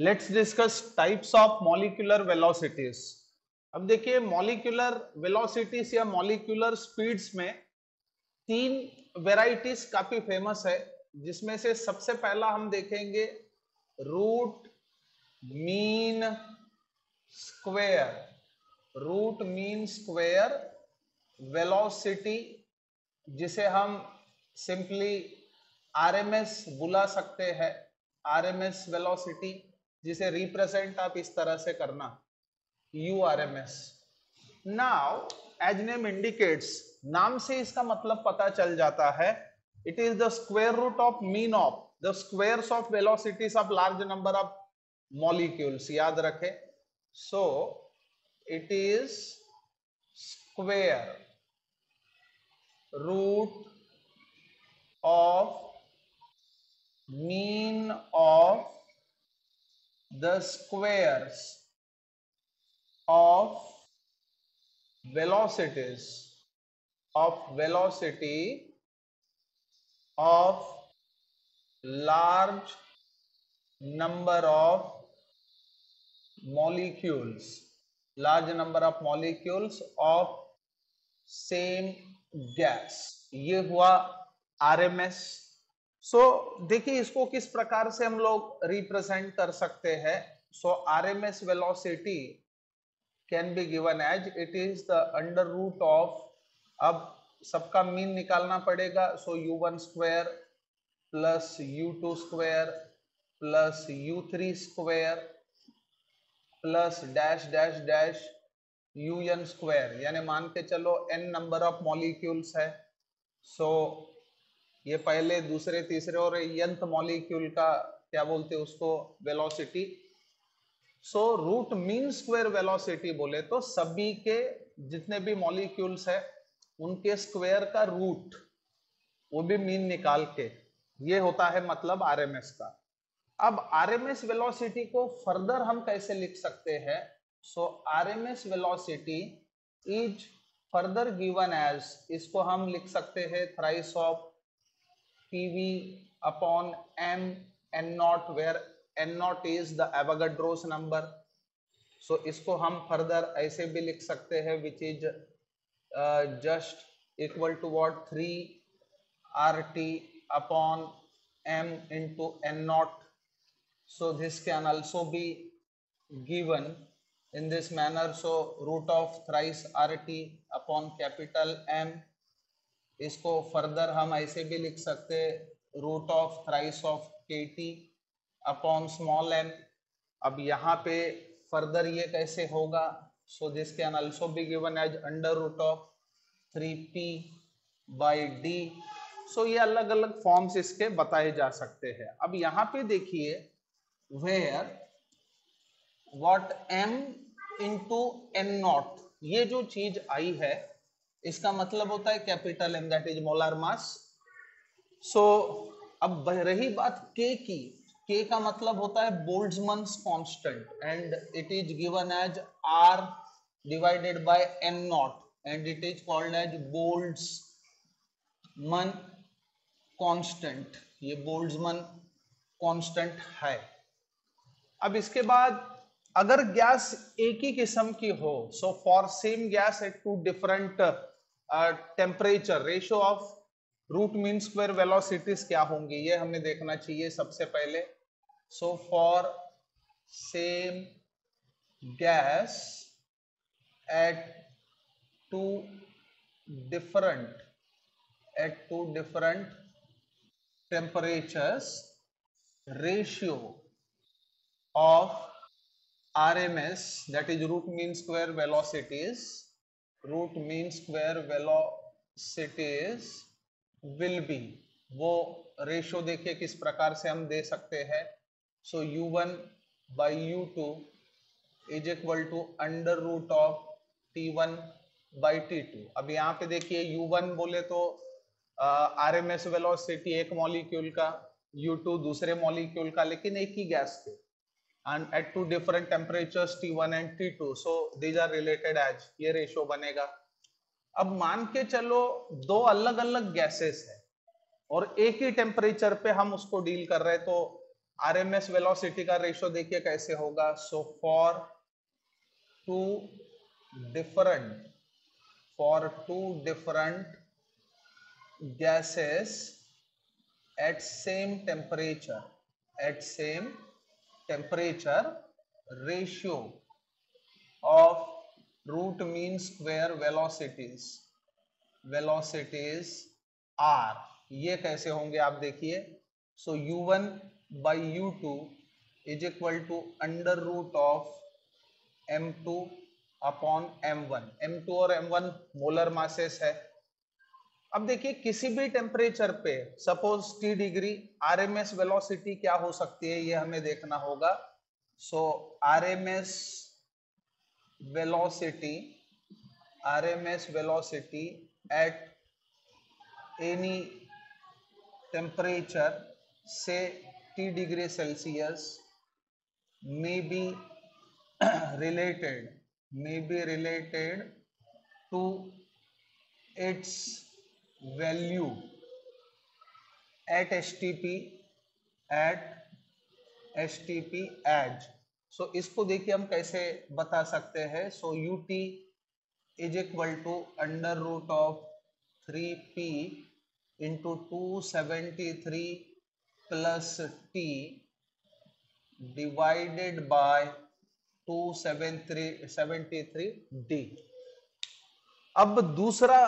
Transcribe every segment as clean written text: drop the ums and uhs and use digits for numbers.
Let's discuss types of molecular velocities. अब देखिए molecular velocities या मॉलिक्यूलर स्पीड्स में तीन वेराइटीज काफी फेमस है, जिसमें से सबसे पहला हम देखेंगे root mean square. Root mean square velocity, जिसे हम सिंपली आरएमएस बुला सकते हैं। आरएमएस वेलोसिटी, जिसे रिप्रेजेंट आप इस तरह से करना, u RMS. Now as name indicates, नाम से इसका मतलब पता चल जाता है, it is the square root of mean of the squares of velocities of large number of molecules. याद रखें, so it is square root of mean of the squares of velocities of velocity of large number of molecules, large number of molecules of same gas। ये हुआ RMS. सो देखिए इसको किस प्रकार से हम लोग रिप्रेजेंट कर सकते हैं। So RMS velocity can be given as it is the under root of, अब सबका मीन निकालना पड़ेगा, so u1 square plus u2 square plus u3 square plus dash dash dash un square, यानी मान के चलो n नंबर ऑफ मॉलिक्यूल्स है। सो ये पहले, दूसरे, तीसरे और nth मॉलिक्यूल का क्या बोलते हैं उसको, velocity. So root mean square velocity बोले तो सभी के जितने भी मॉलिक्यूल्स है उनके स्क्वायर का रूट, वो भी मीन निकाल के, ये होता है मतलब आरएमएस का। अब आरएमएस वेलोसिटी को फर्दर हम कैसे लिख सकते हैं। So RMS velocity is further given as, इसको हम लिख सकते हैं thrice of PV upon m n naught, where n naught is the Avogadro's number। so इसको हम फर्दर ऐसे भी लिख सकते हैं, which is just equal to what, 3 RT upon m into n naught। so this can also be given in this manner। so root of thrice RT upon capital M, इसको further हम ऐसे भी लिख सकते हैं, root of thrice of KT upon small m। अब यहाँ पे फर्दर ये कैसे होगा, so this can also be given as under root of 3p by d। सो ये अलग अलग फॉर्म्स इसके बताए जा सकते हैं। अब यहाँ पे देखिए, where what m into n naught, ये जो चीज आई है इसका मतलब होता है capital M, that is molar mass. So अब रही बात K की, K का मतलब होता है Boltzmann's constant and it is given as R divided by N naught and it is called as Boltzmann constant. ये बोल्ट्जमैन कांस्टेंट है। अब इसके बाद अगर गैस एक ही किस्म की हो, so for same gas at two different temperature, ratio of root mean square velocities क्या होंगी, ये हमें देखना चाहिए सबसे पहले। So for same gas at two different temperatures, ratio of RMS, that is root mean square velocities, root mean square velocities will be, वो रेशियो देखिए किस प्रकार से हम दे सकते हैं। So u1 by u2 is equal to under root of t1 by t2। अब यहाँ पे देखिए u1 बोले तो RMS वेलोसिटी एक मॉलिक्यूल का, u2 दूसरे मॉलिक्यूल का, लेकिन एक ही गैस के, and at two different temperatures T1 and T2, so these are related as, ये रेशियो बनेगा। अब मान के चलो दो अलग अलग गैसेस है और एक ही टेम्परेचर पे हम उसको डील कर रहे हैं, तो आरएमएस वेलोसिटी का रेशियो देखिए कैसे होगा. So for two different gases at same temperature, ratio of root mean square velocities are, ये कैसे होंगे आप देखिए. So u1 by u2 is equal to under root of m2 upon m1. m2 और m1 मोलर मासेस है. अब देखिए किसी भी टेम्परेचर पे suppose t degree, RMS velocity क्या हो सकती है ये हमें देखना होगा. So RMS velocity at any temperature say t degree Celsius may be related to its value at STP as. So इसको देखिए हम कैसे बता सकते हैं. So ut is equal to under root of 3p into 273 plus t divided by 273 d. अब दूसरा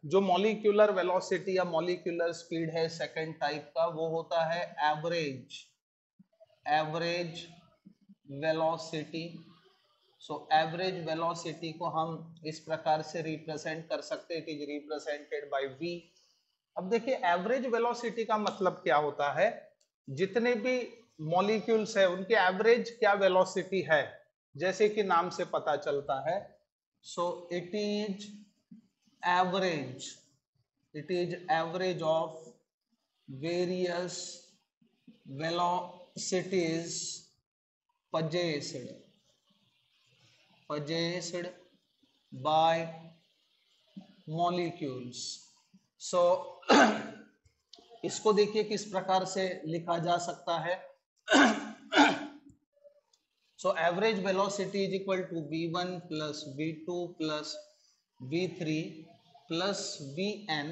जो मॉलिक्यूलर वेलोसिटी या मॉलिक्यूलर स्पीड है सेकंड टाइप का, वो होता है एवरेज वेलोसिटी. सो एवरेज वेलोसिटी को हम इस प्रकार से रिप्रेजेंट कर सकते हैं. It is represented by v. अब देखिए एवरेज वेलोसिटी का मतलब क्या होता है. जितने भी मॉलिक्यूल्स है उनके एवरेज क्या वेलोसिटी है, जैसे कि नाम से पता चलता है. सो it is average of various velocities possessed by molecules. So इसको देखिए किस प्रकार से लिखा जा सकता है. So average velocity is equal to v1 plus v2 plus v3 plus vn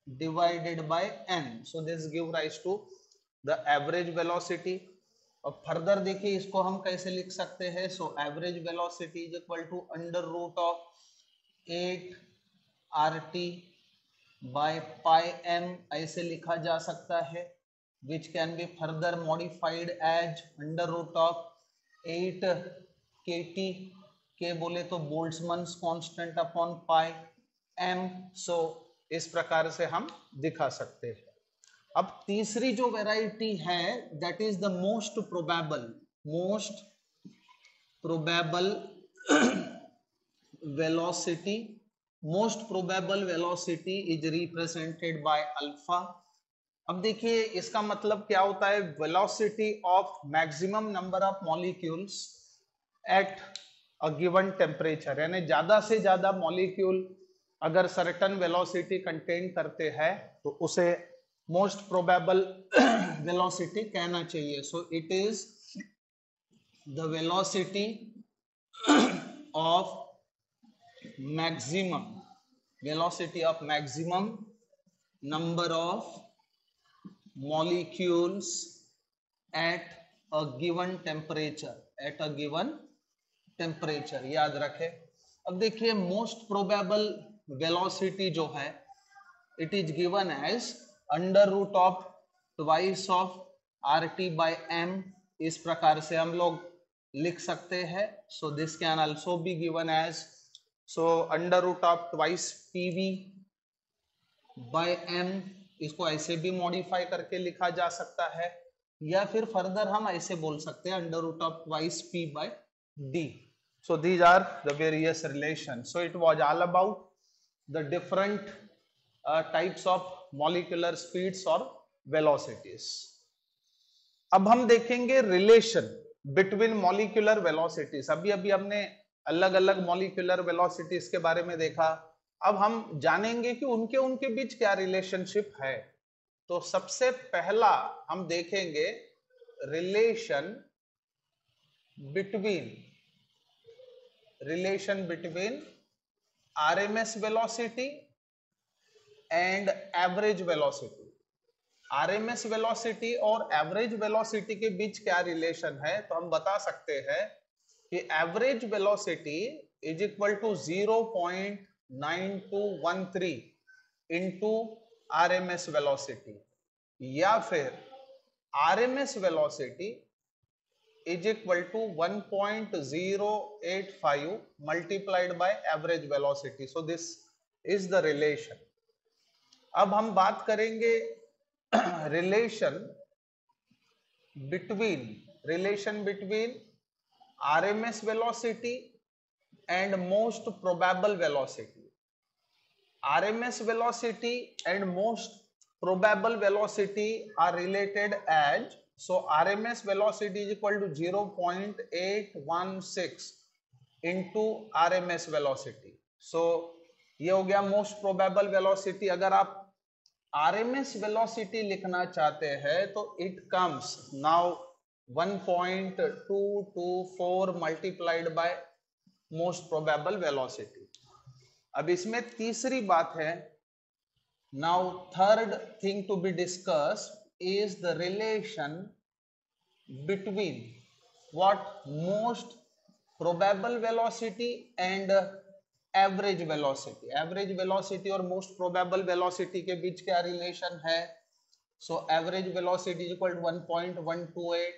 divided by n. So this give rise to the average velocity. और फर्दर देखिए इसको हम कैसे लिख सकते हैं. So average velocity is equal to under root of 8 RT by pi m ऐसे लिखा जा सकता है, which can be further modified as under root of 8 KT, K बोले तो Boltzmann constant upon pi m. So इस प्रकार से हम दिखा सकते हैं. अब तीसरी जो वैरायटी है that is the most probable velocity. Most probable velocity is represented by alpha. अब देखिए इसका मतलब क्या होता है. Velocity of maximum number of molecules at a given temperature, यानी ज्यादा से ज्यादा मॉलिक्यूल अगर सर्टेन वेलोसिटी कंटेन करते हैं तो उसे मोस्ट प्रोबेबल वेलोसिटी कहना चाहिए. सो it is the velocity of maximum number of molecules at a given temperature. याद रखें. अब देखिए मोस्ट प्रोबेबल वेलोसिटी जो है it is given as under root of twice of RT by m. इस प्रकार से हम लोग लिख सकते हैं. So this can also be given as under root of twice PV by m. इसको ऐसे भी मॉडिफाई करके लिखा जा सकता है, या फिर फर्दर हम ऐसे बोल सकते हैं under root of twice P by D. So these are the various relations. So it was all about the different types of molecular speeds or velocities. अब हम देखेंगे रिलेशन बिटवीन मॉलिक्यूलर वेलोसिटीज. अभी हमने अलग अलग मॉलिक्यूलर वेलोसिटीज के बारे में देखा. अब हम जानेंगे कि उनके बीच क्या रिलेशनशिप है. तो सबसे पहला हम देखेंगे relation between RMS velocity and average velocity. RMS velocity और एवरेज वेलोसिटी के बीच क्या रिलेशन है, तो हम बता सकते हैं कि average velocity is equal to 0.9213 into RMS velocity, या फिर RMS velocity is equal to 1.085 multiplied by average velocity. So this is the relation. अब हम बात करेंगे relation between RMS velocity and most probable velocity. RMS velocity and most probable velocity are related as, so RMS velocity is equal to 0.816 into RMS velocity. So ये हो गया most probable velocity. अगर आप RMS velocity लिखना चाहते हैं तो it comes now 1.224 multiplied by most probable velocity. अब इसमें तीसरी बात है, now third thing to be discussed is the relation between what most probable velocity and average velocity और मोस्ट प्रोबेबल वेलोसिटी के बीच क्या रिलेशन है. So average velocity is equal to 1.128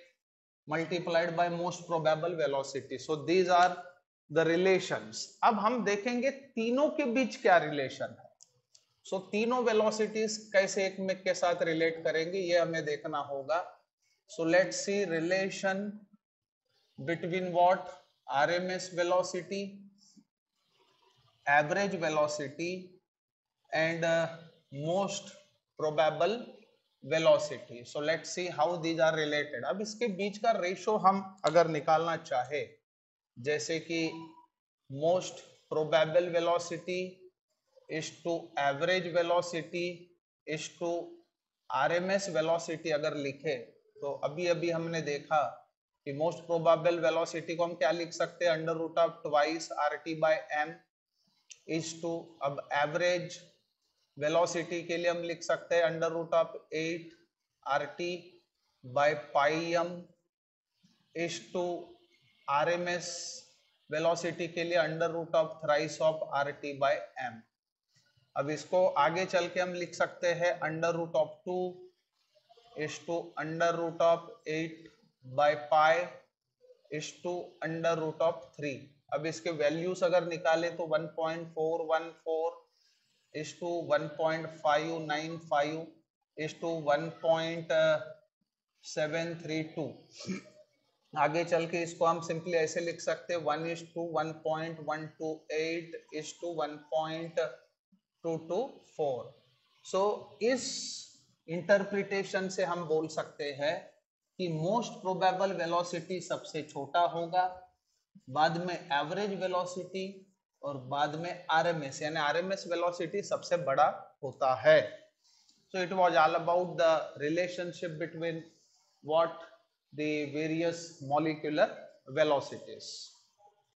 multiplied by most probable velocity. So these are the relations. अब हम देखेंगे तीनों के बीच क्या रिलेशन है. सो तीनों वेलोसिटीज कैसे एक में के साथ रिलेट करेंगे ये हमें देखना होगा. So let's see relation between what, RMS velocity, average velocity and most probable velocity. So let's see how these are related. अब इसके बीच का रेशो हम अगर निकालना चाहे, जैसे कि most probable velocity is to average velocity is to RMS velocity अगर लिखे, तो अभी अभी हमने देखा कि most probable velocity को हम क्या लिख सकते हैं, under root of twice RT by m is to, अब एवरेज वेलोसिटी के लिए हम लिख सकते हैं under root of 8 RT by pi m is to RMS velocity के लिए under root of thrice of RT by m. अब इसको आगे चल के हम लिख सकते हैं under root of 2 is to under root of 8 by pi is to under root of 3. अब इसके वैल्यूज अगर निकाले तो 1.414 इज टू 1.595 इज टू 1.732. आगे चल के इसको हम सिंपली ऐसे लिख सकते हैं 1 इज टू 1.128 इज टू 1.224. सो इस इंटरप्रिटेशन से हम बोल सकते हैं कि मोस्ट प्रोबेबल वेलोसिटी सबसे छोटा होगा, बाद में एवरेज वेलोसिटी और बाद में RMS, यानी RMS वेलोसिटी सबसे बड़ा होता है. So it was all about the relationship between what the various molecular velocities.